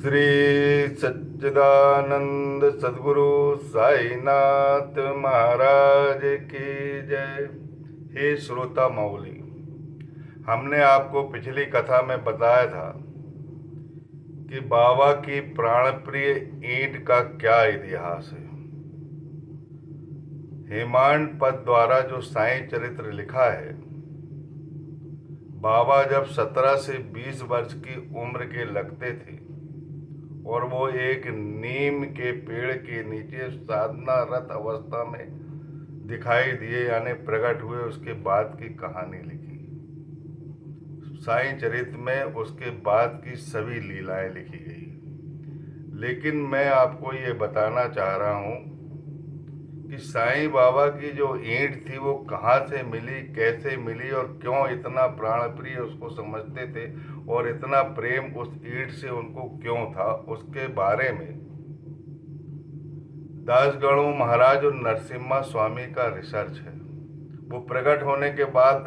श्री सच्चिदानंद सद्गुरु साईनाथ महाराज की जय। हे श्रोता मौली, हमने आपको पिछली कथा में बताया था कि बाबा की प्राणप्रिय ईंट का क्या इतिहास है। हेमांड पद द्वारा जो साईं चरित्र लिखा है, बाबा जब 17 से 20 वर्ष की उम्र के लगते थे और वो एक नीम के पेड़ के नीचे साधनारत अवस्था में दिखाई दिए, यानी प्रकट हुए, उसके बाद की कहानी लिखी। साईं चरित्र में उसके बाद की सभी लीलाएं लिखी गई। लेकिन मैं आपको ये बताना चाह रहा हूँ कि साईं बाबा की जो ईंट थी वो कहाँ से मिली, कैसे मिली और क्यों इतना प्राणप्रिय उसको समझते थे और इतना प्रेम उस ईंट से उनको क्यों था, उसके बारे में दासगणु महाराज और नरसिम्हा स्वामी का रिसर्च है। वो प्रकट होने के बाद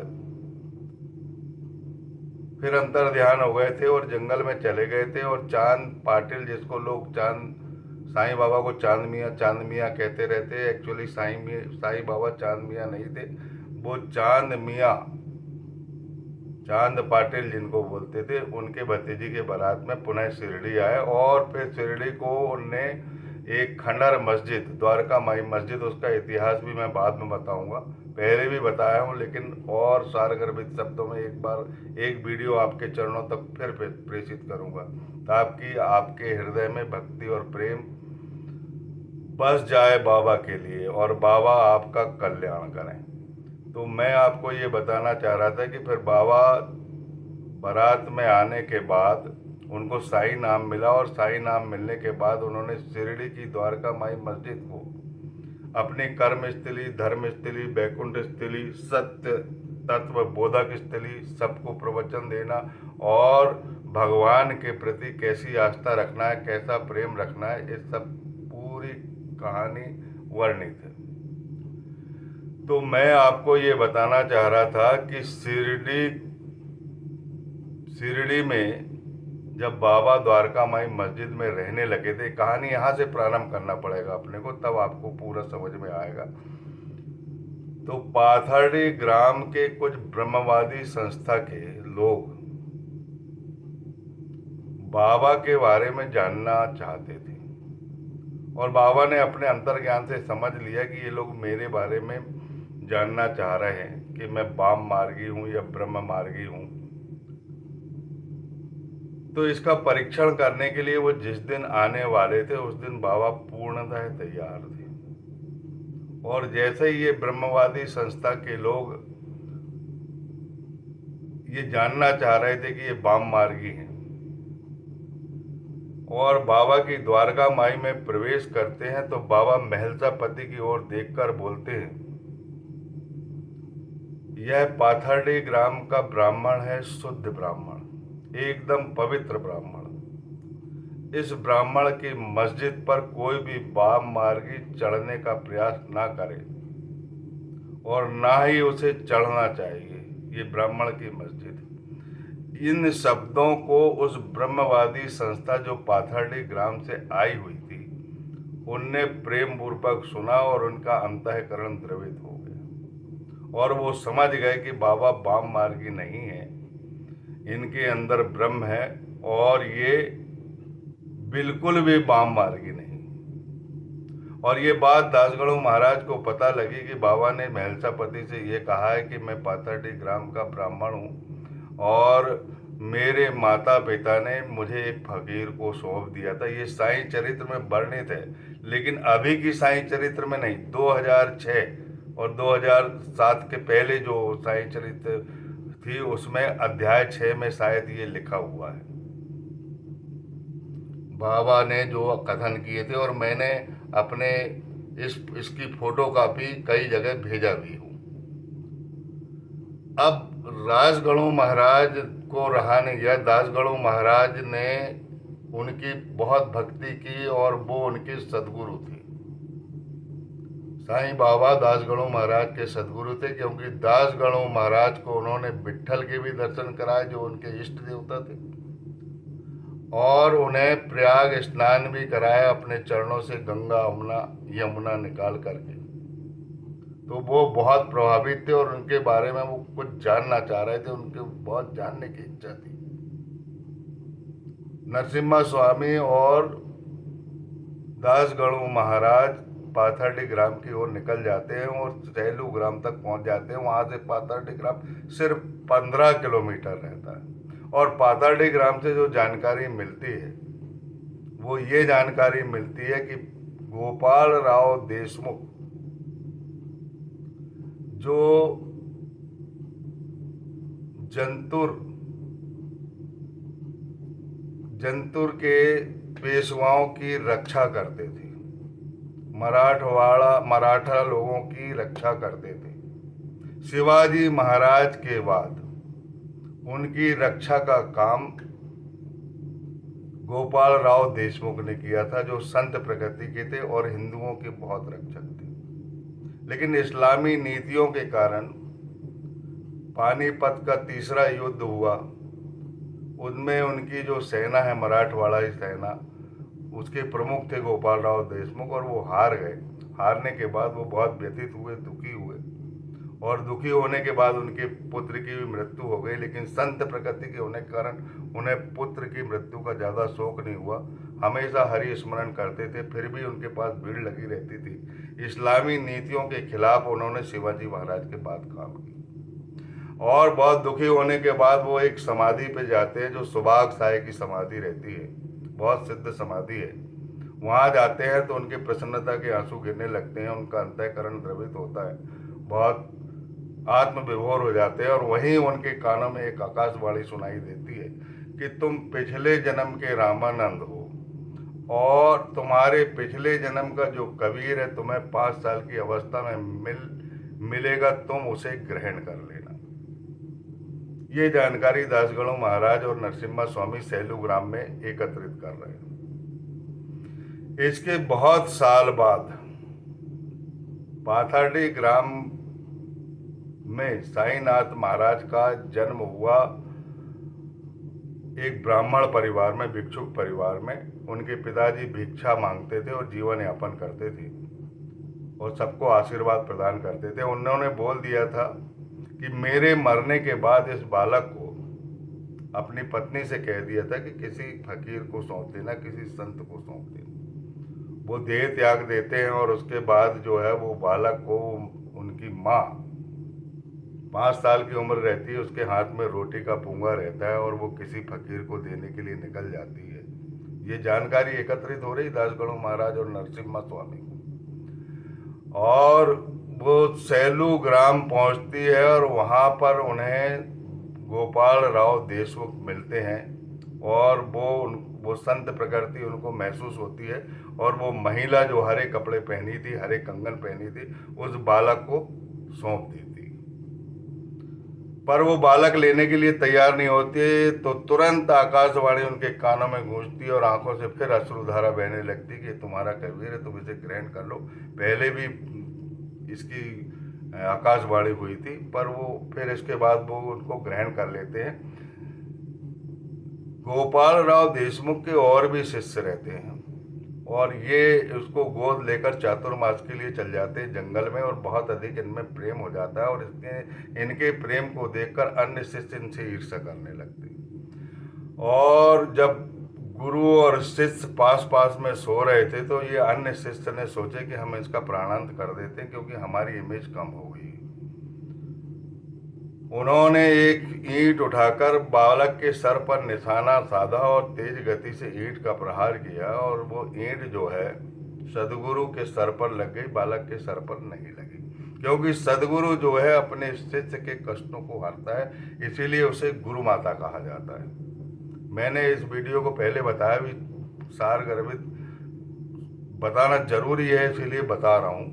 फिर अंतर ध्यान हो गए थे और जंगल में चले गए थे, और चांद पाटिल, जिसको लोग साईं बाबा को चांद मियाँ कहते रहते हैं, एक्चुअली साईं बाबा चांद मियाँ नहीं थे, वो चांद मियाँ, चांद पाटिल जिनको बोलते थे, उनके भतीजी के बारात में पुनः शिरडी आए। और फिर शिरडी को उनने एक खंडहर मस्जिद, द्वारका माई मस्जिद, उसका इतिहास भी मैं बाद में बताऊंगा, पहले भी बताया हूँ, लेकिन और सारगर्भित शब्दों में एक बार एक वीडियो आपके चरणों तक फिर प्रेषित करूंगा, ताकि आपके हृदय में भक्ति और प्रेम बस जाए बाबा के लिए और बाबा आपका कल्याण करें। तो मैं आपको ये बताना चाह रहा था कि फिर बाबा बारात में आने के बाद उनको साईं नाम मिला, और साईं नाम मिलने के बाद उन्होंने शिरडी की द्वारका माई मस्जिद को अपनी कर्म स्थली, धर्म स्थली, बैकुंठ स्थली, सत्य तत्व बोधक स्थली, सबको प्रवचन देना और भगवान के प्रति कैसी आस्था रखना है, कैसा प्रेम रखना है, ये सब पूरी कहानी वर्णित है। तो मैं आपको ये बताना चाह रहा था कि शिरडी में जब बाबा द्वारका माई मस्जिद में रहने लगे थे, कहानी यहाँ से प्रारंभ करना पड़ेगा अपने को, तब आपको पूरा समझ में आएगा। तो पाथर्डी ग्राम के कुछ ब्रह्मवादी संस्था के लोग बाबा के बारे में जानना चाहते थे, और बाबा ने अपने अंतर्ज्ञान से समझ लिया कि ये लोग मेरे बारे में जानना चाह रहे हैं कि मैं वाम मार्गी हूं या ब्रह्म मार्गी हूं। तो इसका परीक्षण करने के लिए वो जिस दिन आने वाले थे उस दिन बाबा पूर्णतः तैयार थे, और जैसे ही ये ब्रह्मवादी संस्था के लोग ये जानना चाह रहे थे कि ये वाम मार्गी हैं, और बाबा की द्वारका माई में प्रवेश करते हैं, तो बाबा महलसापति की ओर देखकर बोलते हैं, यह पाथर्डी ग्राम का ब्राह्मण है, शुद्ध ब्राह्मण, एकदम पवित्र ब्राह्मण। इस ब्राह्मण की मस्जिद पर कोई भी वाम मार्गी चढ़ने का प्रयास ना करे और ना ही उसे चढ़ना चाहिए, ये ब्राह्मण की मस्जिद। इन शब्दों को उस ब्रह्मवादी संस्था जो पाथर्डी ग्राम से आई हुई थी, उनने प्रेम पूर्वक सुना और उनका अंतःकरण द्रवित हो गया, और वो समझ गए कि बाबा वाम मार्गी नहीं है, इनके अंदर ब्रह्म है, और ये बिल्कुल भी वाम मार्गी नहीं। और ये बात दासगणु महाराज को पता लगी कि बाबा ने महलसापति से ये कहा है कि मैं पाथर्डी ग्राम का ब्राह्मण हूँ और मेरे माता पिता ने मुझे एक फकीर को सौंप दिया था। ये साईं चरित्र में वर्णित है, लेकिन अभी की साईं चरित्र में नहीं। 2006 और 2007 के पहले जो साईं चरित्र थी उसमें अध्याय 6 में शायद ये लिखा हुआ है, बाबा ने जो कथन किए थे, और मैंने अपने इसकी फोटो कॉपी कई जगह भेजा भी हूँ। अब राजगणु महाराज को रहा नहीं गया, दासगणु महाराज ने उनकी बहुत भक्ति की और वो उनके सदगुरु थे। साईं बाबा दासगणु महाराज के सदगुरु थे, क्योंकि दासगणु महाराज को उन्होंने विट्ठल के भी दर्शन कराए जो उनके इष्ट देवता थे, और उन्हें प्रयाग स्नान भी कराया अपने चरणों से गंगा यमुना निकाल करके। तो वो बहुत प्रभावित थे और उनके बारे में वो कुछ जानना चाह रहे थे, उनके बहुत जानने की इच्छा थी। नरसिम्हा स्वामी और दासगणु महाराज पाथर्डी ग्राम की ओर निकल जाते हैं और सैलू ग्राम तक पहुंच जाते हैं। वहां से पाथर्डी ग्राम सिर्फ 15 किलोमीटर रहता है। और पाथर्डी ग्राम से जो जानकारी मिलती है वो ये जानकारी मिलती है कि गोपाल राव देशमुख जो जंतुर के पेशवाओं की रक्षा करते थे, मराठा लोगों की रक्षा करते थे। शिवाजी महाराज के बाद उनकी रक्षा का काम गोपाल राव देशमुख ने किया था, जो संत प्रकृति के थे और हिंदुओं के बहुत रक्षक थे। लेकिन इस्लामी नीतियों के कारण पानीपत का तीसरा युद्ध हुआ, उनमें उनकी जो सेना है मराठवाड़ा सेना, उसके प्रमुख थे गोपाल राव देशमुख और वो हार गए। हारने के बाद वो बहुत व्यथित हुए, दुखी हुए और दुखी होने के बाद उनके पुत्र की भी मृत्यु हो गई। लेकिन संत प्रकृति के होने के कारण उन्हें पुत्र की मृत्यु का ज़्यादा शोक नहीं हुआ, हमेशा हरि स्मरण करते थे। फिर भी उनके पास भीड़ लगी रहती थी। इस्लामी नीतियों के खिलाफ उन्होंने शिवाजी महाराज के बाद काम किया और बहुत दुखी होने के बाद वो एक समाधि पे जाते हैं जो सुबाग साय की समाधि रहती है, बहुत सिद्ध समाधि है। वहाँ जाते हैं तो उनके प्रसन्नता के आंसू गिरने लगते हैं, उनका अंतःकरण द्रवित होता है, बहुत आत्मविभोर हो जाते हैं। और वहीं उनके कानों में एक आकाशवाणी सुनाई देती है कि तुम पिछले जन्म के रामानंद हो और तुम्हारे पिछले जन्म का जो कबीर है तुम्हें 5 साल की अवस्था में मिलेगा, तुम उसे ग्रहण कर लेना। ये जानकारी दासगणु महाराज और नरसिम्हा स्वामी सैलू ग्राम में एकत्रित कर रहे हैं। इसके बहुत साल बाद पाथर्डी ग्राम में साईनाथ महाराज का जन्म हुआ एक ब्राह्मण परिवार में, भिक्षुक परिवार में। उनके पिताजी भिक्षा मांगते थे और जीवन यापन करते थे और सबको आशीर्वाद प्रदान करते थे। उन्होंने बोल दिया था कि मेरे मरने के बाद इस बालक को अपनी पत्नी से कह दिया था कि किसी फकीर को सौंप देना, किसी संत को सौंप देना। वो देह त्याग देते हैं और उसके बाद जो है वो बालक को उनकी माँ 5 साल की उम्र रहती है, उसके हाथ में रोटी का पुंगा रहता है और वो किसी फकीर को देने के लिए निकल जाती है। ये जानकारी एकत्रित हो रही दासगणु महाराज और नरसिम्हा स्वामी को, और वो सैलू ग्राम पहुंचती है और वहाँ पर उन्हें गोपाल राव देशमुख मिलते हैं और वो संत प्रकृति उनको महसूस होती है और वो महिला जो हरे कपड़े पहनी थी, हरे कंगन पहनी थी, उस बालक को सौंप देती। पर वो बालक लेने के लिए तैयार नहीं होती, तो तुरंत आकाशवाणी उनके कानों में गूंजती और आंखों से फिर अश्रुधारा बहने लगती कि तुम्हारा कबीर है, तुम इसे ग्रहण कर लो। पहले भी इसकी आकाशवाणी हुई थी, पर वो फिर इसके बाद वो उनको ग्रहण कर लेते हैं। गोपाल राव देशमुख के और भी शिष्य रहते हैं और ये उसको गोद लेकर चातुर्मास के लिए चल जाते हैं जंगल में और बहुत अधिक इनमें प्रेम हो जाता है और इनके प्रेम को देखकर अन्य शिष्य इनसे ईर्ष्या करने लगते हैं। और जब गुरु और शिष्य पास पास में सो रहे थे तो ये अन्य शिष्य ने सोचे कि हम इसका प्राणांत कर देते हैं क्योंकि हमारी इमेज कम हो गई। उन्होंने एक ईंट उठाकर बालक के सर पर निशाना साधा और तेज गति से ईंट का प्रहार किया और वो ईंट जो है सदगुरु के सर पर लग गई, बालक के सर पर नहीं लगी। क्योंकि सदगुरु जो है अपने शिष्य के कष्टों को हरता है, इसीलिए उसे गुरु माता कहा जाता है। मैंने इस वीडियो को पहले बताया भी, सार गर्भित बताना जरूरी है इसीलिए बता रहा हूँ।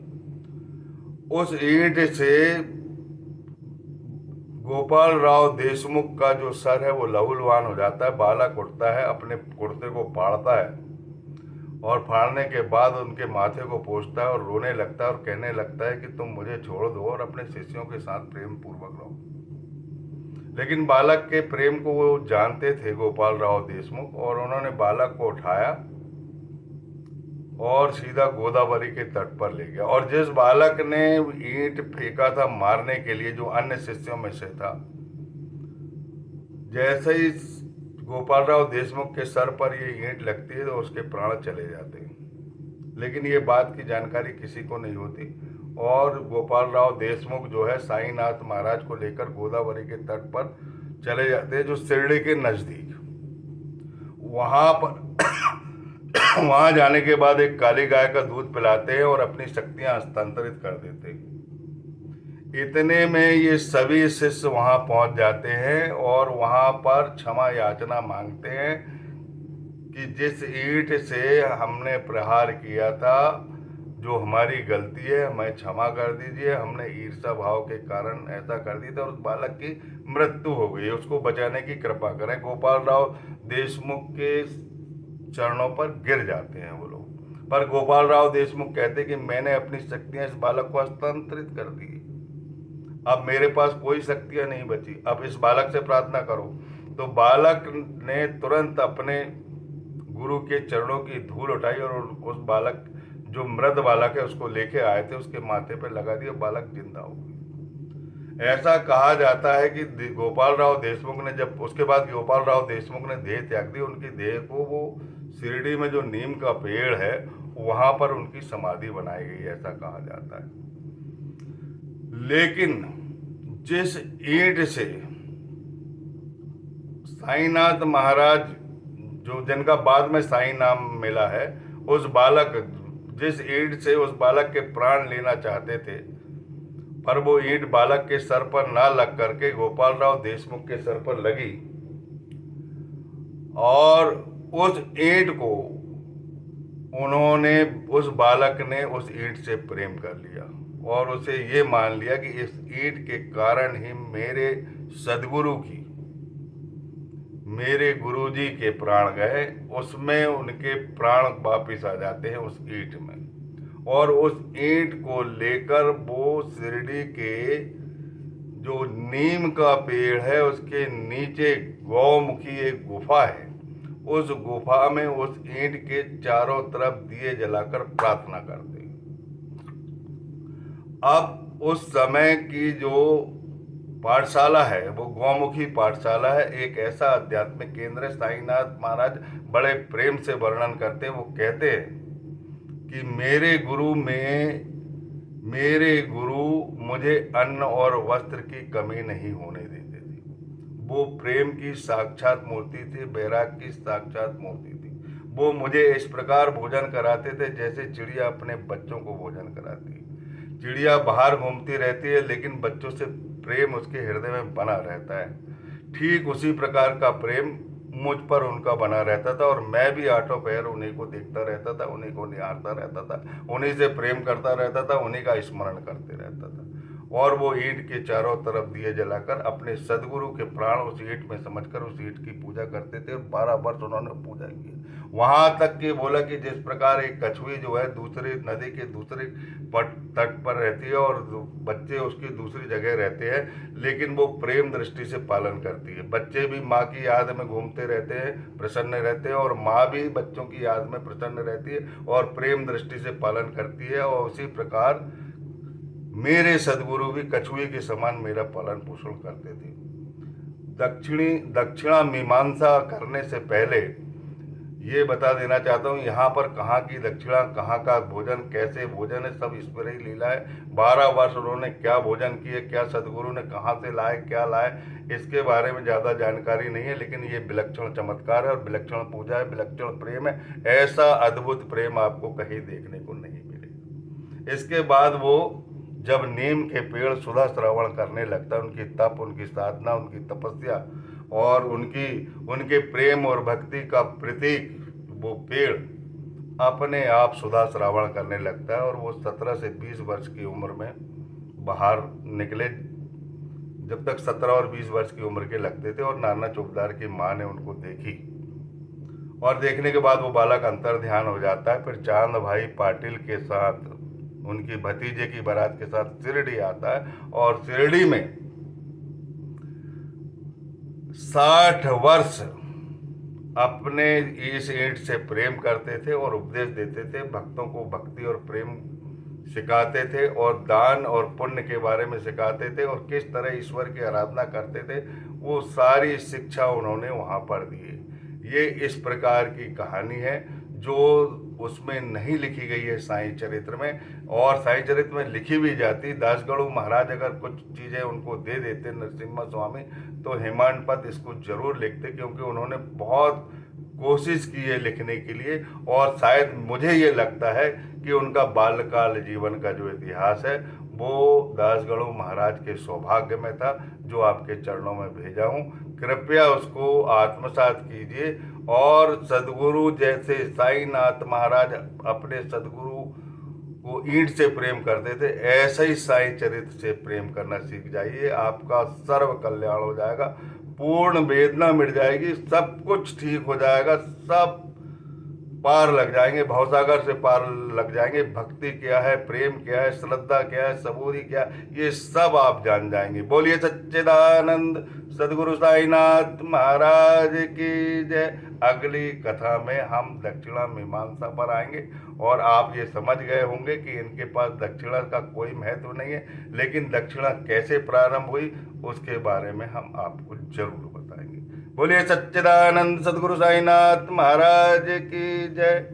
उस ईंट से गोपाल राव देशमुख का जो सर है वो लहूलुहान हो जाता है। बालक उठता है, अपने कुर्ते को फाड़ता है और फाड़ने के बाद उनके माथे को पोंछता है और रोने लगता है और कहने लगता है कि तुम मुझे छोड़ दो और अपने शिष्यों के साथ प्रेम पूर्वक रहो। लेकिन बालक के प्रेम को वो जानते थे गोपाल राव देशमुख, और उन्होंने बालक को उठाया और सीधा गोदावरी के तट पर ले गया। और जिस बालक ने ईंट फेंका था मारने के लिए, जो अन्य शिष्यों में से था, जैसे ही गोपाल राव देशमुख के सर पर ये ईंट लगती है तो उसके प्राण चले जाते हैं। लेकिन ये बात की जानकारी किसी को नहीं होती, और गोपाल राव देशमुख जो है साईनाथ महाराज को लेकर गोदावरी के तट पर चले जाते हैं, जो शिरडी के नज़दीक। वहाँ पर वहाँ जाने के बाद एक काली गाय का दूध पिलाते हैं और अपनी शक्तियाँ हस्तांतरित कर देते हैं। इतने में ये सभी शिष्य वहाँ पहुँच जाते हैं और वहाँ पर क्षमा याचना मांगते हैं कि जिस ईंट से हमने प्रहार किया था, जो हमारी गलती है, हमें क्षमा कर दीजिए, हमने ईर्ष्या भाव के कारण ऐसा कर दिया था और उस बालक की मृत्यु हो गई, उसको बचाने की कृपा करें। गोपाल राव देशमुख के चरणों पर गिर जाते हैं वो लोग, पर गोपाल राव देशमुख कहते कि मैंने अपनी शक्तियां इस बालक को हस्तांतरित कर दी, अब मेरे पास कोई शक्तियां नहीं बची, अब इस बालक से प्रार्थना करो। तो बालक ने तुरंत अपने गुरु के चरणों की धूल उठाई और उस बालक, जो मृत बालक है, उसको लेके आए थे, उसके माथे पे लगा दिया, बालक जिंदा हो गया। ऐसा कहा जाता है कि गोपाल राव देशमुख ने, जब उसके बाद गोपाल राव देशमुख ने देह त्याग दी, उनकी देह को वो शिरडी में जो नीम का पेड़ है वहां पर उनकी समाधि बनाई गई, ऐसा कहा जाता है। लेकिन जिस ईंट से साईनाथ महाराज, जो जिनका बाद में साई नाम मिला है, उस बालक, जिस ईंट से उस बालक के प्राण लेना चाहते थे, पर वो ईंट बालक के सर पर ना लग करके गोपाल राव देशमुख के सर पर लगी, और उस ईंट को उस बालक ने उस ईंट से प्रेम कर लिया और उसे ये मान लिया कि इस ईंट के कारण ही मेरे सदगुरु की, मेरे गुरुजी के प्राण गए, उसमें उनके प्राण वापिस आ जाते हैं उस ईंट में। और उस ईंट को लेकर वो शिरडी के जो नीम का पेड़ है उसके नीचे गौमुखी एक गुफा है, उस गुफा में उस ईंट के चारों तरफ दिए जलाकर प्रार्थना करते। अब उस समय की जो पाठशाला है वो गौमुखी पाठशाला है, एक ऐसा आध्यात्मिक केंद्र है। साईनाथ महाराज बड़े प्रेम से वर्णन करते हैं, वो कहते हैं कि मेरे गुरु मुझे अन्न और वस्त्र की कमी नहीं होने देते थे। वो प्रेम की साक्षात मूर्ति थी, वैराग की साक्षात मूर्ति थी। वो मुझे इस प्रकार भोजन कराते थे जैसे चिड़िया अपने बच्चों को भोजन कराती है। चिड़िया बाहर घूमती रहती है लेकिन बच्चों से प्रेम उसके हृदय में बना रहता है, ठीक उसी प्रकार का प्रेम मुझ पर उनका बना रहता था। और मैं भी आठों पहर उन्हीं को देखता रहता था, उन्हीं को निहारता रहता था, उन्हीं से प्रेम करता रहता था, उन्हीं का स्मरण करते रहता था। और वो ईंट के चारों तरफ दिए जलाकर अपने सदगुरु के प्राण उस ईंट में समझकर उस ईंट की पूजा करते थे और 12 वर्ष उन्होंने पूजा की। वहां तक कि बोला कि जिस प्रकार एक कछुई जो है दूसरी नदी के दूसरे तट पर रहती है और बच्चे उसकी दूसरी जगह रहते हैं, लेकिन वो प्रेम दृष्टि से पालन करती है। बच्चे भी माँ की याद में घूमते रहते हैं, प्रसन्न रहते हैं, और माँ भी बच्चों की याद में प्रसन्न रहती है और प्रेम दृष्टि से पालन करती है। और उसी प्रकार मेरे सदगुरु भी कछुए के समान मेरा पालन पोषण करते थे। दक्षिणा मीमांसा करने से पहले ये बता देना चाहता हूँ, यहाँ पर कहाँ की दक्षिणा, कहाँ का भोजन, कैसे भोजन है, सब ईश्वर ही लीला है। 12 वर्ष उन्होंने क्या भोजन किए, क्या सदगुरु ने कहाँ से लाए, क्या लाए, इसके बारे में ज़्यादा जानकारी नहीं है। लेकिन ये विलक्षण चमत्कार है और विलक्षण पूजा है, विलक्षण प्रेम है। ऐसा अद्भुत प्रेम आपको कहीं देखने को नहीं मिलेगा। इसके बाद वो जब नीम के पेड़ सुधा श्रवण करने लगता है, उनकी तप, उनकी साधना, उनकी तपस्या और उनके प्रेम और भक्ति का प्रतीक वो पेड़ अपने आप सुधा श्रवण करने लगता है। और वो 17 से 20 वर्ष की उम्र में बाहर निकले। जब तक 17 और 20 वर्ष की उम्र के लगते थे, और नाना चौकीदार की माँ ने उनको देखी और देखने के बाद वो बालक अंतर ध्यान हो जाता है। फिर चांद भाई पाटिल के साथ, उनकी भतीजे की बारात के साथ शिरडी आता है और शिरडी में 60 वर्ष अपने इस ईंट से प्रेम करते थे और उपदेश देते थे, भक्तों को भक्ति और प्रेम सिखाते थे और दान और पुण्य के बारे में सिखाते थे और किस तरह ईश्वर की आराधना करते थे, वो सारी शिक्षा उन्होंने वहाँ पर दी। ये इस प्रकार की कहानी है जो उसमें नहीं लिखी गई है साईं चरित्र में, और साईं चरित्र में लिखी भी जाती, दासगढ़ू महाराज अगर कुछ चीज़ें उनको दे देते नरसिम्हा स्वामी, तो हेमाडपंत इसको जरूर लिखते, क्योंकि उन्होंने बहुत कोशिश की है लिखने के लिए। और शायद मुझे ये लगता है कि उनका बाल्यकाल जीवन का जो इतिहास है वो दासगढ़ू महाराज के सौभाग्य में था, जो आपके चरणों में भेजा हूँ। कृपया उसको आत्मसात कीजिए और सदगुरु जैसे साईनाथ महाराज अपने सदगुरु को ईंट से प्रेम करते थे, ऐसे ही साईं चरित्र से प्रेम करना सीख जाइए। आपका सर्व कल्याण हो जाएगा, पूर्ण वेदना मिट जाएगी, सब कुछ ठीक हो जाएगा, सब पार लग जाएंगे, भवसागर से पार लग जाएंगे। भक्ति क्या है, प्रेम क्या है, श्रद्धा क्या है, सबूरी क्या है, ये सब आप जान जाएंगे। बोलिए सच्चिदानंद सदगुरु साईनाथ महाराज की जय। अगली कथा में हम दक्षिणा मीमांसा पर आएंगे और आप ये समझ गए होंगे कि इनके पास दक्षिणा का कोई महत्व नहीं है, लेकिन दक्षिणा कैसे प्रारंभ हुई उसके बारे में हम आपको जरूर बताएंगे। बोलिए सच्चिदानंद सदगुरु साईनाथ महाराज की जय।